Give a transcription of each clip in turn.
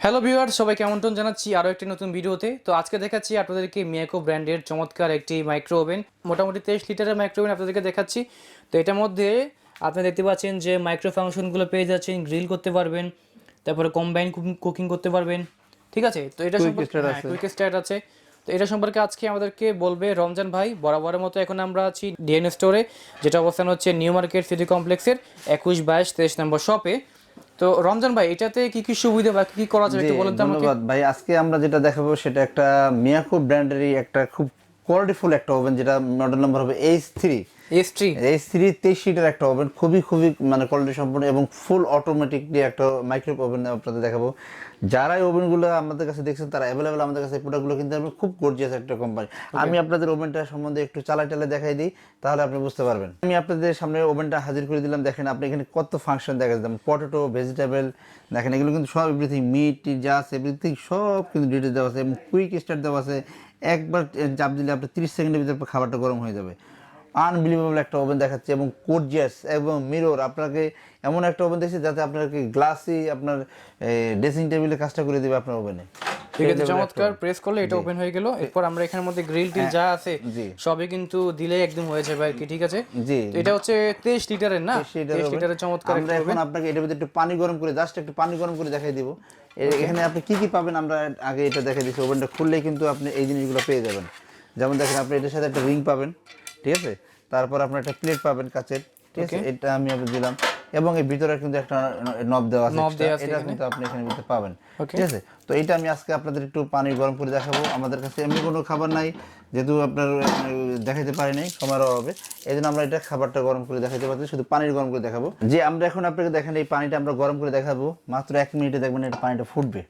Hello viewers, সবাইকে আমন্ত্রণ জানাচ্ছি আরও একটি নতুন ভিডিওতে। তো আজকে দেখাচ্ছি আপনাদেরকে মিয়াকো ব্র্যান্ডের চমৎকার একটি মাইক্রো ওভেন, মোটামুটি 23 লিটারের মাইক্রো ওভেন আপনাদেরকে দেখাচ্ছি। তো এটার মধ্যে আপনি দেখতে পাচ্ছেন যে মাইক্রো ফাংশনগুলো পেয়ে যাচ্ছেন, গ্রিল করতে পারবেন, তারপরে কম্বাইন কুকিং করতে পারবেন, ঠিক আছে। তো এটা সম্পর্কে কুইক স্টার্ট আছে। তো এটা সম্পর্কে আজকে আমাদেরকে বলবে রমজান ভাই। বরাবরের মতো এখন আমরা আছি ডিএন স্টোরে, যেটা অবস্থান হচ্ছে নিউ মার্কেট সিটি কমপ্লেক্সের 21, 22, 23 নম্বর শপে। তো রমজান ভাই, এটাতে কি কি সুবিধা বা কি করা যায় একটু বলেন তো আমাকে। ধন্যবাদ ভাই। আজকে আমরা যেটা দেখাবো সেটা একটা মিয়াকো ব্র্যান্ডেরই একটা খুব কোয়ালিটিফুল একটা ওভেন, যেটা মডেল নাম্বার হবে H3 23 সিটের একটা ওভেন, খুবই খুবই মানে কোয়ালিটি সম্পন্ন এবং ফুল অটোমেটিকলি একটা মাইক্রোওয়েভ ওভেন আপনাদের দেখাবো। যারা এই ওভেনগুলো আমাদের কাছে দেখছেন তারা অ্যাভেলেবেল আমাদের কাছে প্রোডাক্টগুলো কিন্তু খুব গর্জিয়াস একটা কোম্পানি। আমি আপনাদের ওভেনটা সম্বন্ধে একটু চালাই দেখাই দিই, তাহলে আপনি বুঝতে পারবেন। আমি আপনাদের সামনে ওভেনটা হাজির করে দিলাম। দেখেন আপনি এখানে কত ফাংশন দেখা যাচ্ছে, পটেটো, ভেজিটেবল, দেখেন এগুলো কিন্তু সব এভরিথিং, মিট, জাস্ট এভরিথিং সব কিন্তু ডিটেলস দেওয়া আছে এবং কুইক স্টার্ট দেওয়া আছে। একবার চাপ দিলে আপনি 30 সেকেন্ডের ভিতরে খাবারটা গরম হয়ে যাবে। আনবিলিভেবল একটা ওভেন দেখাচ্ছে এবং গর্জিয়াস এবং মিরর। আপনাকে এমন একটা ওভেন দেখছি যাতে আপনাকে গ্লাসি আপনার ড্রেসিং টেবিলে কাজটা করে দেবে আপনার ওভেনে। ঠিক আছে, চমৎকার। প্রেস করলে এটা ওপেন হয়ে গেল। এরপর আমরা এখানের মধ্যে গ্রিল টিল যা আছে সবই কিন্তু দিলে একদম হয়ে যাবে আর কি, ঠিক আছে। জি, এটা হচ্ছে 23 লিটারের না, 23 লিটারের চমৎকার। আমরা এখন আপনাকে এটার ভিতরে একটু পানি গরম করে, জাস্ট একটু পানি গরম করে দেখাই দিব। এখানে আপনি কি কি পাবেন আমরা আগে এটা দেখাই দিচ্ছি। ওভেনটা খুললেই কিন্তু আপনি এই জিনিসগুলো পেয়ে যাবেন। যেমন দেখেন আপনি এটার সাথে একটা রিং পাবেন, ঠিক আছে। তারপর আপনার একটা প্লেট পাবেন কাচের, ঠিক আছে। এটা আমি আপনাকে দিলাম এবং এর ভিতরে কিন্তু একটা নব দেওয়া আছে, এটা কিন্তু আপনি এখানে ভিতরে পাবেন, ঠিক আছে। তো এটা আমি আজকে আপনাদের একটু পানি গরম করে দেখাবো। আমাদের কাছে এমনি কোনো খাবার নাই, যেহেতু আপনার দেখাইতে পারি নাই সময়ের অভাবে, এই জন্য আমরা এটা খাবারটা গরম করে দেখাইতে পারছি, শুধু পানির গরম করে দেখাবো। যে আমরা এখন আপনাকে দেখেন এই পানিটা আমরা গরম করে দেখাবো, মাত্র 1 মিনিটে দেখবেন এটা পানিটা ফুটবে,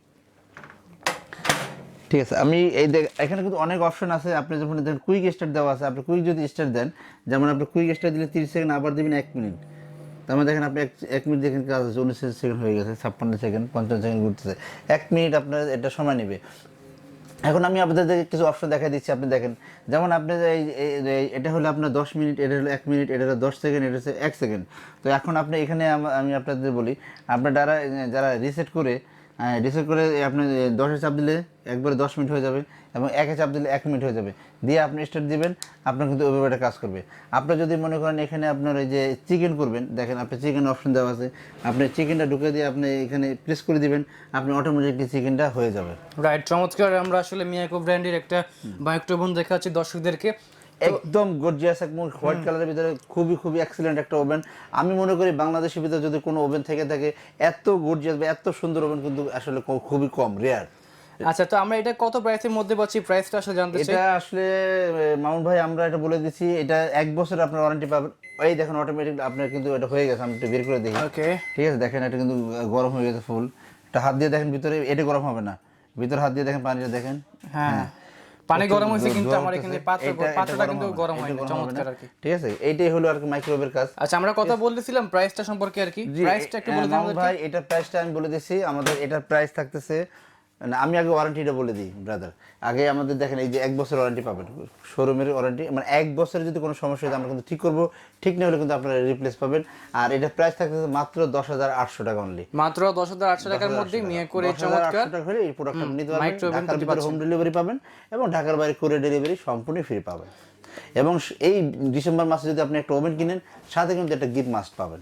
ঠিক আছে। আমি এই এখানে কিন্তু অনেক অপশন আছে। আপনি যখন দেখেন কুইক স্টার্ট দেওয়া আছে, আপনি কুইক যদি স্টার্ট দেন, যেমন আপনি কুইক স্টার্ট দিলে 30 সেকেন্ড, আবার দিবেন 1 মিনিট। তার মানে দেখেন আপনি 1 মিনিট দেখেন কাজ আছে, 19 সেকেন্ড হয়ে গেছে, 56 সেকেন্ড, 55 সেকেন্ড ঘুরতেছে। 1 মিনিট আপনার এটা সময় নেবে। এখন আমি আপনাদের কিছু অপশন দেখাই দিচ্ছি, আপনি দেখেন। যেমন আপনি এটা হলো আপনার 10 মিনিট, এটা হলো 1 মিনিট, এটা হলো 10 সেকেন্ড, এটা হচ্ছে 1 সেকেন্ড। তো এখন আপনি এখানে আমি আপনাদের বলি, আপনার যারা রিসেট করে আপনি 10-এ চাপ দিলে একবারে 10 মিনিট হয়ে যাবে এবং 1-এ চাপ দিলে 1 মিনিট হয়ে যাবে। দিয়ে আপনি স্টার্ট দিবেন, আপনার কিন্তু ওইভাবে একটা কাজ করবে। আপনি যদি মনে করেন এখানে আপনার এই যে চিকেন করবেন, দেখেন আপনি চিকেন অপশন দেওয়া আছে, আপনি চিকেনটা ঢুকে দিয়ে আপনি এখানে প্রেস করে দিবেন, আপনি অটোমেটিকলি চিকেনটা হয়ে যাবে। রাইট, চমৎকার। আমরা আসলে মিয়াকো ব্র্যান্ডের একটা মাইক্রো ওভেন দেখাচ্ছি দর্শকদেরকে, একদম গর্জিয়াস, একদম হোয়াইট কালারের ভিতরে খুবই খুবই এক্সিলেন্ট একটা ওভেন। আমি মনে করি বাংলাদেশের ভিতরে যদি কোনো ওভেন থেকে থাকে এত গর্জিয়াস বা এত সুন্দর ওভেন কিন্তু আসলে খুবই কম, রেয়ার। আচ্ছা, তো আমরা এটা কত প্রাইসের মধ্যে পাচ্ছি, প্রাইসটা আসলে জানতে চাই। এটা আসলে মামুন ভাই আমরা এটা বলে দিচ্ছি, এটা 1 বছর আপনার ওয়ারেন্টি পাবেন। এই দেখেন অটোমেটিক আপনার কিন্তু এটা হয়ে গেছে, আমি একটু বের করে দেখি। ওকে, ঠিক আছে, দেখেন এটা কিন্তু গরম হয়ে গেছে ফুল। এটা হাত দিয়ে দেখেন ভিতরে, এটা গরম হবে না, ভিতরে হাত দিয়ে দেখেন, পানিটা দেখেন। হ্যাঁ, পানি গরম হয়েছে কিন্তু আমার এখানে পাত্রটা কিন্তু গরম হয়নি। চমৎকার আর কি, ঠিক আছে। এইটাই হলো আর কি মাইক্রোওয়েভের কাজ। আচ্ছা, আমরা কথা বলতেছিলাম প্রাইসটা সম্পর্কে আর কি। প্রাইসটা একটু বলে দাও ভাই। এটা প্রাইসটা আমি বলে দিচ্ছি, আমাদের এটার প্রাইস থাকতেছে, আমি আগে ওয়ারেন্টিটা বলে দিই ব্রাদার। আগে আমাদের দেখেন এই যে 1 বছর ওয়ারেন্টি পাবেন, শোরুমের ওয়ারেন্টি, মানে 1 বছরে যদি কোনো সমস্যা হয় আমরা কিন্তু ঠিক করবো, ঠিক না হলে কিন্তু আপনারা রিপ্লেস পাবেন। আর এটা প্রাইস থাকতেছে মাত্র 10,800 টাকা অনলি, মাত্র 10,800 টাকার মধ্যে মিয়াকোর চমৎকার টাকা হলে এই প্রোডাক্টটা নিতে পারবেন। ঢাকার ভিতরে হোম ডেলিভারি পাবেন এবং ঢাকার বাইরে কুরিয়ার ডেলিভারি সম্পূর্ণ ফ্রি পাবেন। এবং এই ডিসেম্বর মাসে যদি আপনি একটা ওভেন কিনেন, সাথে কিন্তু একটা গিফট মাস্ট পাবেন।